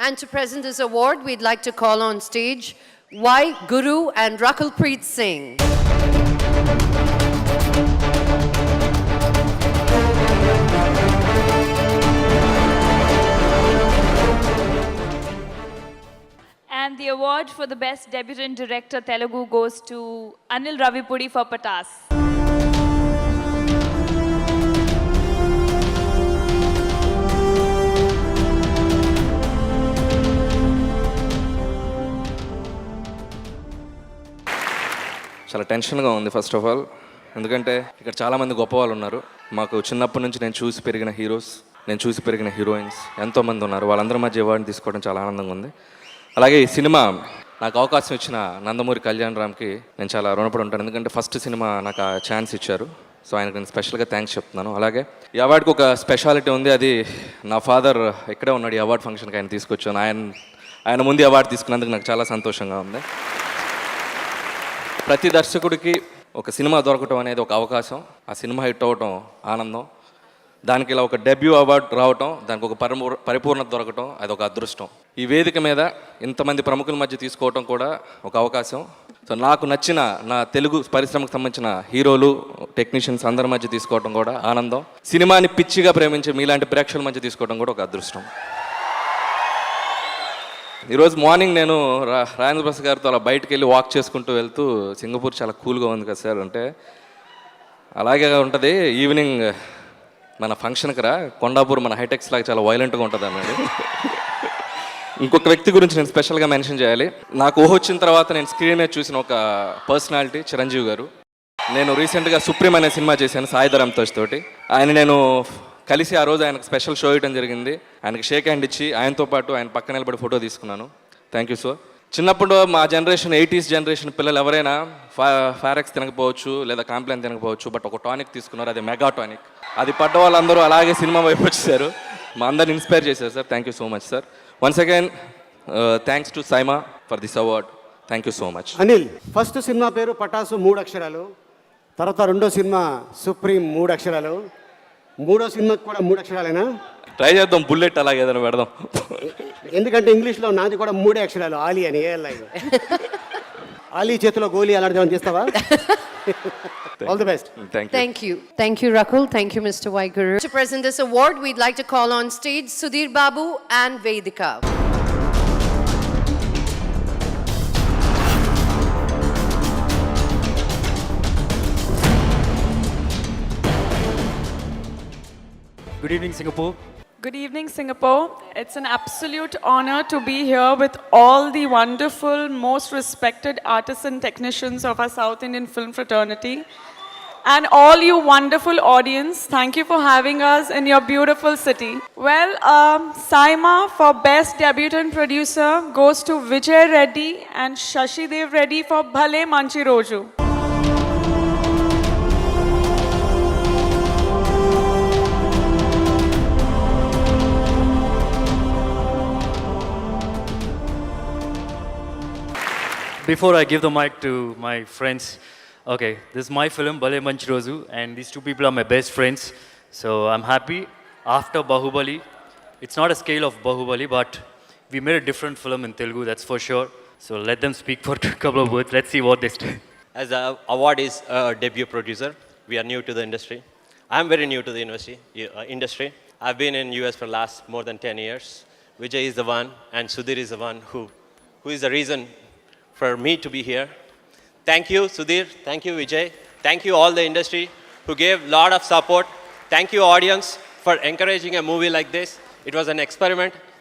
And to present this award, we'd like to call on stage Y. Guru and Rakulpreet Singh. And the award for the best debutant director Telugu goes to Anil Ravipudi for Patas. చాలా టెన్షన్గా ఉంది first of all, ఎందుకంటే ఇక్కడ చాలామంది గొప్ప వాళ్ళు ఉన్నారు. మాకు చిన్నప్పటి నుంచి నేను చూసి పెరిగిన హీరోస్, నేను చూసి పెరిగిన హీరోయిన్స్ ఎంతోమంది ఉన్నారు. వాళ్ళందరి మధ్య అవార్డుని తీసుకోవడం చాలా ఆనందంగా ఉంది. అలాగే ఈ సినిమా నాకు అవకాశం ఇచ్చిన నందమూరి కళ్యాణ్ రామ్కి నేను చాలా రుణపడి ఉంటాను, ఎందుకంటే ఫస్ట్ సినిమా నాకు ఆ ఛాన్స్ ఇచ్చారు. సో ఆయనకు నేను స్పెషల్గా థ్యాంక్స్ చెప్తున్నాను. అలాగే ఈ అవార్డుకి ఒక స్పెషాలిటీ ఉంది, అది నా ఫాదర్ ఇక్కడే ఉన్నాడు. ఈ అవార్డు ఫంక్షన్కి ఆయన తీసుకొచ్చాను. ఆయన ముందు అవార్డు తీసుకున్నందుకు నాకు చాలా సంతోషంగా ఉంది. ప్రతి దర్శకుడికి ఒక సినిమా దొరకటం అనేది ఒక అవకాశం, ఆ సినిమా హిట్ అవ్వటం ఆనందం, దానికి ఇలా ఒక డెబ్యూ అవార్డు రావటం, దానికి ఒక పరిపూర్ణత దొరకటం అది ఒక అదృష్టం. ఈ వేదిక మీద ఇంతమంది ప్రముఖుల మధ్య తీసుకోవటం కూడా ఒక అవకాశం. సో నాకు నచ్చిన నా తెలుగు పరిశ్రమకు సంబంధించిన హీరోలు, టెక్నీషియన్స్ అందరి మధ్య తీసుకోవటం కూడా ఆనందం. సినిమాని పిచ్చిగా ప్రేమించే మీలాంటి ప్రేక్షకుల మధ్య తీసుకోవడం కూడా ఒక అదృష్టం. ఈరోజు మార్నింగ్ నేను రాజేంద్ర ప్రసాద్ గారితో అలా బయటకు వెళ్ళి వాక్ చేసుకుంటూ వెళ్తూ, సింగపూర్ చాలా కూల్గా ఉంది కదా సార్ అంటే, అలాగే ఉంటుంది. ఈవినింగ్ మన ఫంక్షన్కి రా, కొండాపూర్ మన హైటెక్స్ లాగా చాలా వైలెంట్గా ఉంటుంది అన్నాడు. ఇంకొక వ్యక్తి గురించి నేను స్పెషల్గా మెన్షన్ చేయాలి. నాకు ఊహ వచ్చిన తర్వాత నేను స్క్రీన్ మీద చూసిన ఒక పర్సనాలిటీ చిరంజీవి గారు. నేను రీసెంట్గా సుప్రీం అనే సినిమా చేశాను సాయిధరమ్ తోష్ తోటి. నేను కలిసి ఆ రోజు ఆయనకు స్పెషల్ షో ఇవ్వడం జరిగింది. ఆయనకి షేక్ హ్యాండ్ ఇచ్చి ఆయనతో పాటు ఆయన పక్కన నిలబడి ఫోటో తీసుకున్నాను. Thank you sir. చిన్నప్పుడు మా జనరేషన్ 80s జనరేషన్ పిల్లలు ఎవరైనా ఫారెక్స్ తినకపోవచ్చు లేదా కాంప్లైన్ తినకపోవచ్చు, బట్ ఒక టానిక్ తీసుకున్నారు, అది మెగా టానిక్. అది పడ్డ వాళ్ళందరూ అలాగే సినిమా వైపు వచ్చేసారు, మా అందరిని ఇన్స్పైర్ చేశారు sir. Thank you so much sir. Once again thanks to SIIMA for this award. Thank you so much. Anil, first cinema పేరు పటాసు 3 అక్షరాలు, తర్వాత రెండో సినిమా సుప్రీం 3 అక్షరాలు, మూడో సినిమాకి కూడా 3 అక్షరాలేనా? ట్రై చేద్దాం, బుల్లెట్ అలాగే ఏదైనా పెడదాం. ఎందుకంటే ఇంగ్లీష్లో నాది కూడా 3 అక్షరాలు, ఆలీ అని. ఆలీ చేతిలో గోలీ అలాంటిది ఏమైనా చేస్తావా? All the best. Thank you. Thank you, Rakul. Thank you, Mr. Y. Guru. To present this award, we'd like to call on stage Sudhir Babu and Vedika. Good evening, Singapore. Good evening, Singapore. It's an absolute honor to be here with all the wonderful, most respected artists and technicians of our South Indian film fraternity. And all you wonderful audience, thank you for having us in your beautiful city. Well, Saima for Best Debutant Producer goes to Vijay Reddy and Shashi Dev Reddy for Bhale Manchi Roju. Before I give the mic to my friends, okay, this is my film, Bhale Manchi Roju, and these two people are my best friends. So I'm happy. After Bahubali, it's not a scale of Bahubali, but we made a different film in Telugu, that's for sure. So let them speak for a couple of words. Let's see what they say. As the award is a debut producer, we are new to the industry. I'm very new to the industry. I've been in US for last more than 10 years. Vijay is the one, and Sudhir is the one who is the reason for me to be here. Thank you, Sudhir. Thank you, Vijay. Thank you all the industry who gave a lot of support. Thank you, audience, for encouraging a movie like this. It was an experiment.